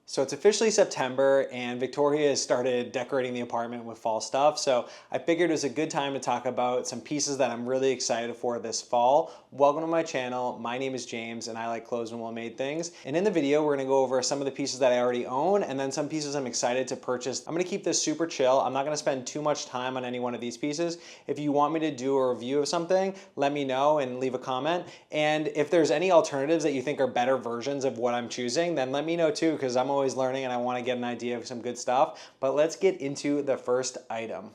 So it's officially September and Victoria has started decorating the apartment with fall stuff. So I figured it was a good time to talk about some pieces that I'm really excited for this fall. Welcome to my channel. My name is James and I like clothes and well-made things. And in the video, we're gonna go over some of the pieces that I already own and then some pieces I'm excited to purchase. I'm gonna keep this super chill. I'm not gonna spend too much time on any one of these pieces. If you want me to do a review of something, let me know and leave a comment. And if there's any alternatives that you think are better versions of what I'm choosing, then let me know too, because I'm always learning and I want to get an idea of some good stuff. But let's get into the first item.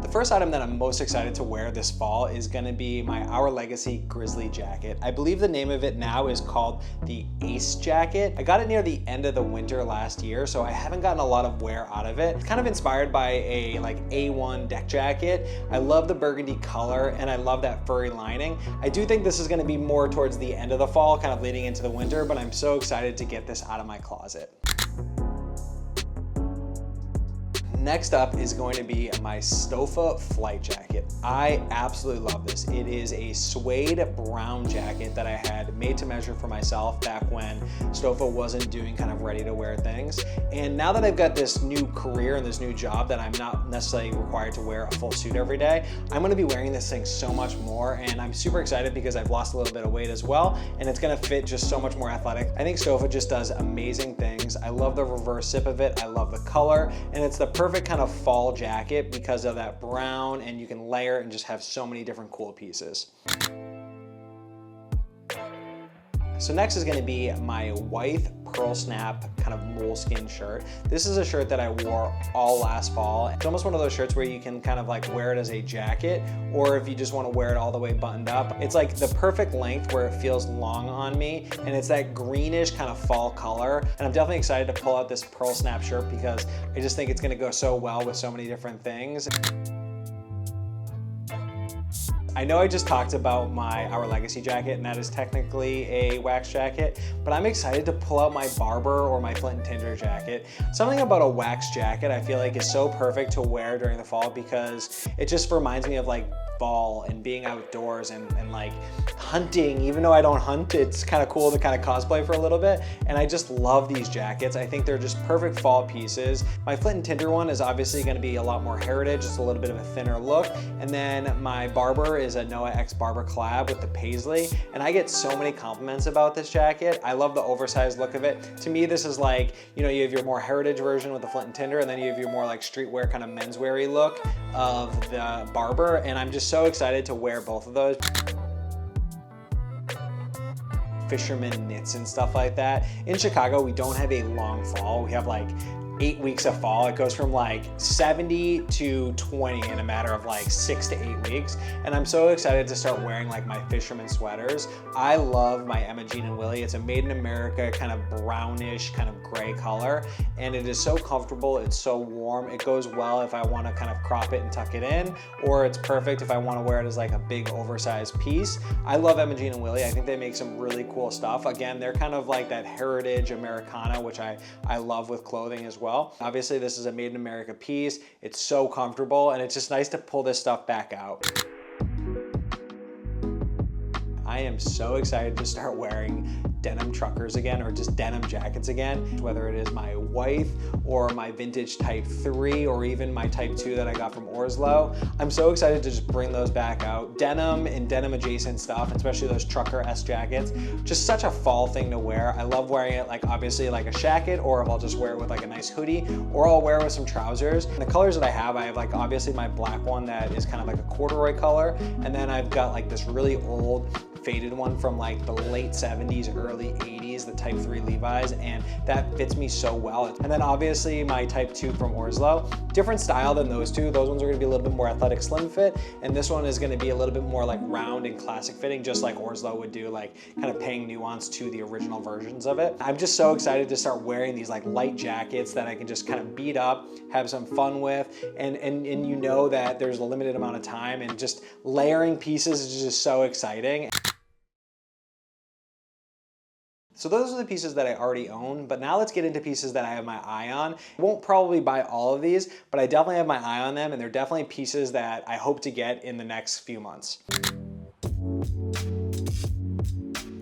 The first item that I'm most excited to wear this fall is gonna be my Our Legacy Grizzly jacket. I believe the name of it now is called the Ace jacket. I got it near the end of the winter last year, so I haven't gotten a lot of wear out of it. It's kind of inspired by a like A1 deck jacket. I love the burgundy color and I love that furry lining. I do think this is gonna be more towards the end of the fall, kind of leading into the winter, but I'm so excited to get this out of my closet. Next up is going to be my Stofa flight jacket. I absolutely love this. It is a suede brown jacket that I had made to measure for myself back when Stofa wasn't doing kind of ready to wear things. And now that I've got this new career and this new job that I'm not necessarily required to wear a full suit every day, I'm gonna be wearing this thing so much more and I'm super excited because I've lost a little bit of weight as well and it's gonna fit just so much more athletic. I think Stofa just does amazing things. I love the reverse zip of it. I love the color and it's the perfect kind of fall jacket because of that brown and you can layer and just have so many different cool pieces. So next is gonna be my Wythe Pearl Snap kind of moleskin shirt. This is a shirt that I wore all last fall. It's almost one of those shirts where you can kind of like wear it as a jacket, or if you just wanna wear it all the way buttoned up. It's like the perfect length where it feels long on me, and it's that greenish kind of fall color. And I'm definitely excited to pull out this Pearl Snap shirt because I just think it's gonna go so well with so many different things. I know I just talked about my Our Legacy jacket and that is technically a wax jacket, but I'm excited to pull out my Barbour or my Flint & Tinder jacket. Something about a wax jacket I feel like is so perfect to wear during the fall because it just reminds me of like fall and being outdoors and like hunting. Even though I don't hunt, it's kind of cool to kind of cosplay for a little bit. And I just love these jackets. I think they're just perfect fall pieces. My Flint & Tinder one is obviously going to be a lot more heritage. It's a little bit of a thinner look. And then my Barbour is a Noah X Barbour collab with the paisley. And I get so many compliments about this jacket. I love the oversized look of it. To me, this is like, you know, you have your more heritage version with the Flint & Tinder, and then you have your more like streetwear kind of menswear-y look of the Barbour. And I'm just so excited to wear both of those. Fisherman knits and stuff like that. In Chicago, we don't have a long fall. We have like 8 weeks of fall. It goes from like 70 to 20 in a matter of like 6 to 8 weeks. And I'm so excited to start wearing like my fisherman sweaters. I love my Emma Jean and Willie. It's a made in America kind of brownish, kind of gray color. And it is so comfortable. It's so warm. It goes well if I want to kind of crop it and tuck it in, or it's perfect if I want to wear it as like a big oversized piece. I love Emma Jean and Willie. I think they make some really cool stuff. Again, they're kind of like that heritage Americana, which I love with clothing as well. Obviously, this is a made in America piece. It's so comfortable and it's just nice to pull this stuff back out. I am so excited to start wearing denim truckers again, or just denim jackets again, whether it is my Wythe or my vintage Type 3 or even my Type 2 that I got from Orslo. I'm so excited to just bring those back out. Denim and denim adjacent stuff, especially those trucker S jackets, just such a fall thing to wear. I love wearing it like obviously like a jacket, or if I'll just wear it with like a nice hoodie, or I'll wear it with some trousers. And the colors that I have like obviously my black one that is kind of like a corduroy color, and then I've got like this really old faded one from like the late 70s, early 80s, the Type 3 Levi's, and that fits me so well. And then obviously my Type 2 from Orslo. Different style than those two. Those ones are gonna be a little bit more athletic slim fit, and this one is gonna be a little bit more like round and classic fitting, just like Orslo would do, like kind of paying nuance to the original versions of it. I'm just so excited to start wearing these like light jackets that I can just kind of beat up, have some fun with, and you know that there's a limited amount of time, and just layering pieces is just so exciting. So those are the pieces that I already own, but now let's get into pieces that I have my eye on. I won't probably buy all of these, but I definitely have my eye on them, and they're definitely pieces that I hope to get in the next few months.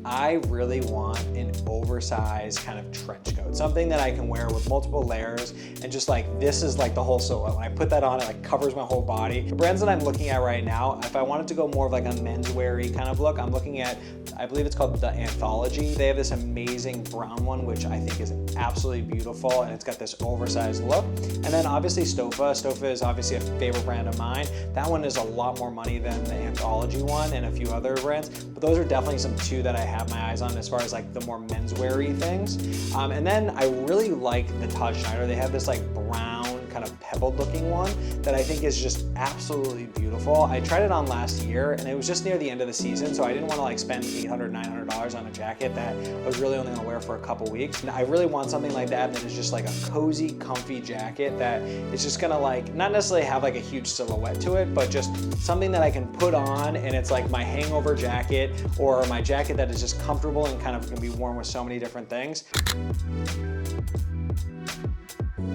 I really want an oversized kind of trench coat, something that I can wear with multiple layers and just like, this is like the whole silhouette. When I put that on, it like covers my whole body. The brands that I'm looking at right now, if I wanted to go more of like a menswear-y kind of look, I'm looking at, I believe it's called the Anthology. They have this amazing brown one, which I think is absolutely beautiful, and it's got this oversized look. And then obviously Stofa. Stofa is obviously a favorite brand of mine. That one is a lot more money than the Anthology one and a few other brands, but those are definitely some two that I have my eyes on as far as like the more menswear-y things. And then I really like the Todd Schneider. They have this like brown kind of pebbled looking one that I think is just absolutely beautiful. I tried it on last year and it was just near the end of the season, so I didn't want to like spend $800, $900 on a jacket that I was really only going to wear for a couple weeks. And I really want something like that that is just like a cozy, comfy jacket that is just gonna like, not necessarily have like a huge silhouette to it, but just something that I can put on and it's like my hangover jacket or my jacket that is just comfortable and kind of can be worn with so many different things.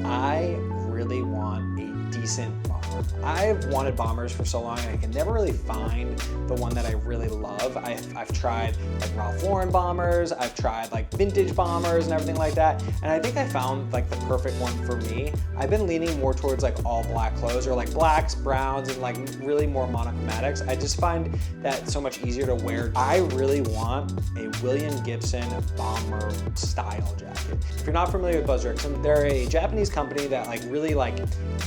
I really want a decent bomber. I've wanted bombers for so long and I can never really find the one that I really love. I've tried like Ralph Lauren bombers, I've tried like vintage bombers and everything like that, and I think I found like the perfect one for me. I've been leaning more towards like all black clothes or like blacks, browns, and like really more monochromatics. I just find that so much easier to wear. I really want a William Gibson bomber style jacket. If you're not familiar with Buzz Rickson, they're a Japanese company that like really like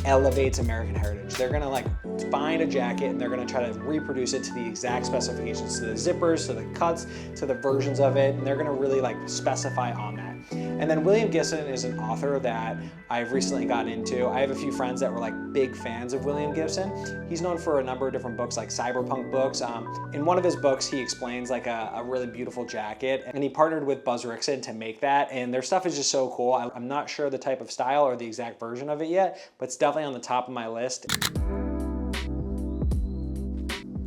elevates American heritage. They're gonna like find a jacket and they're gonna try to reproduce it to the exact specifications, to the zippers, to the cuts, to the versions of it, and they're gonna really like specify on that. And then William Gibson is an author that I've recently gotten into. I have a few friends that were like big fans of William Gibson. He's known for a number of different books, like cyberpunk books. In one of his books, he explains like a really beautiful jacket, and he partnered with Buzz Rickson to make that, and their stuff is just so cool. I'm not sure the type of style or the exact version of it yet, but it's definitely on the top of my list.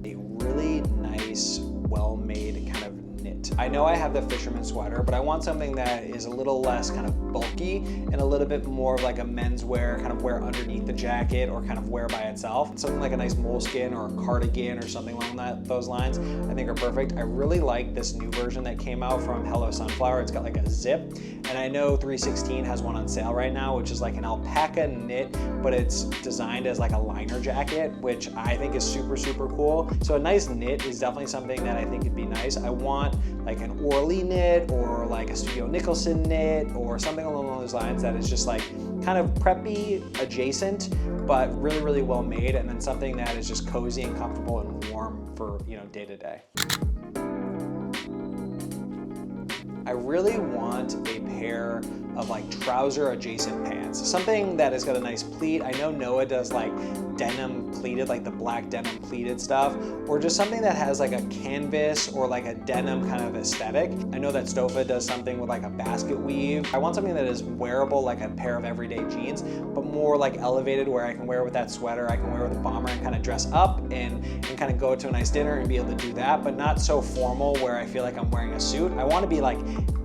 A really nice, well-made kind of knit. I know I have the fisherman sweater, but I want something that is a little less kind of bulky and a little bit more of like a menswear, kind of wear underneath the jacket or kind of wear by itself. Something like a nice moleskin or a cardigan or something along those lines I think are perfect. I really like this new version that came out from Hello Sunflower. It's got like a zip, and I know 316 has one on sale right now, which is like an alpaca knit, but it's designed as like a liner jacket, which I think is super, super cool. So a nice knit is definitely something that I think would be nice. I want like an Orly knit or like a Studio Nicholson knit or something along those lines that is just like kind of preppy adjacent, but really, really well made, and then something that is just cozy and comfortable and warm for, you know, day to day. I really want a pair of like trouser adjacent pants, something that has got a nice pleat. I know Noah does like denim pleated, like the black denim pleated stuff, or just something that has like a canvas or like a denim kind of aesthetic. I know that Stofa does something with like a basket weave. I want something that is wearable, like a pair of everyday jeans, but more like elevated, where I can wear with that sweater, I can wear with a bomber and kind of dress up and kind of go to a nice dinner and be able to do that, but not so formal where I feel like I'm wearing a suit. I want to be like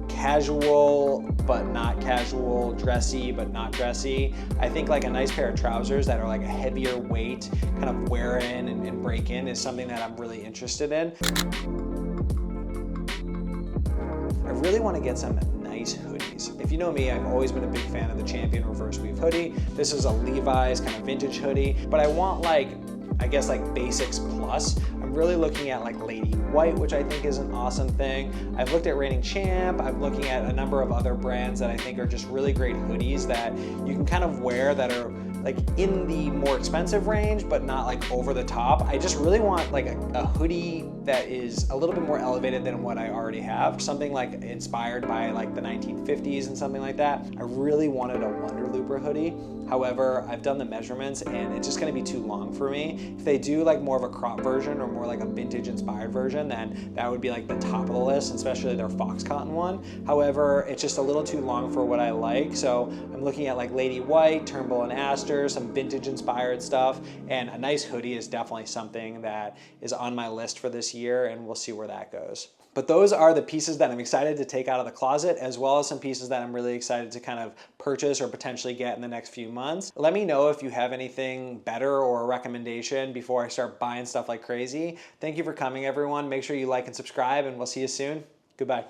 casual but not casual, dressy but not dressy. I think like a nice pair of trousers that are like a heavier weight, kind of wear in and break in, is something that I'm really interested in. I really want to get some nice hoodies. If you know me, I've always been a big fan of the Champion reverse weave hoodie. This is a Levi's kind of vintage hoodie, but I want like, I guess like basics plus. I'm really looking at like Lady White, which I think is an awesome thing. I've looked at Reigning Champ. I'm looking at a number of other brands that I think are just really great hoodies that you can kind of wear that are like in the more expensive range, but not like over the top. I just really want like a hoodie that is a little bit more elevated than what I already have. Something like inspired by like the 1950s and something like that. I really wanted a Wonderlooper hoodie. However, I've done the measurements and it's just gonna be too long for me. If they do like more of a crop version or more like a vintage inspired version, then that would be like the top of the list, especially their Fox Cotton one. However, it's just a little too long for what I like. So I'm looking at like Lady White, Turnbull and Astor, some vintage inspired stuff, and a nice hoodie is definitely something that is on my list for this year, and we'll see where that goes. But those are the pieces that I'm excited to take out of the closet, as well as some pieces that I'm really excited to kind of purchase or potentially get in the next few months. Let me know if you have anything better or a recommendation before I start buying stuff like crazy. Thank you for coming, everyone. Make sure you like and subscribe, and we'll see you soon. Goodbye.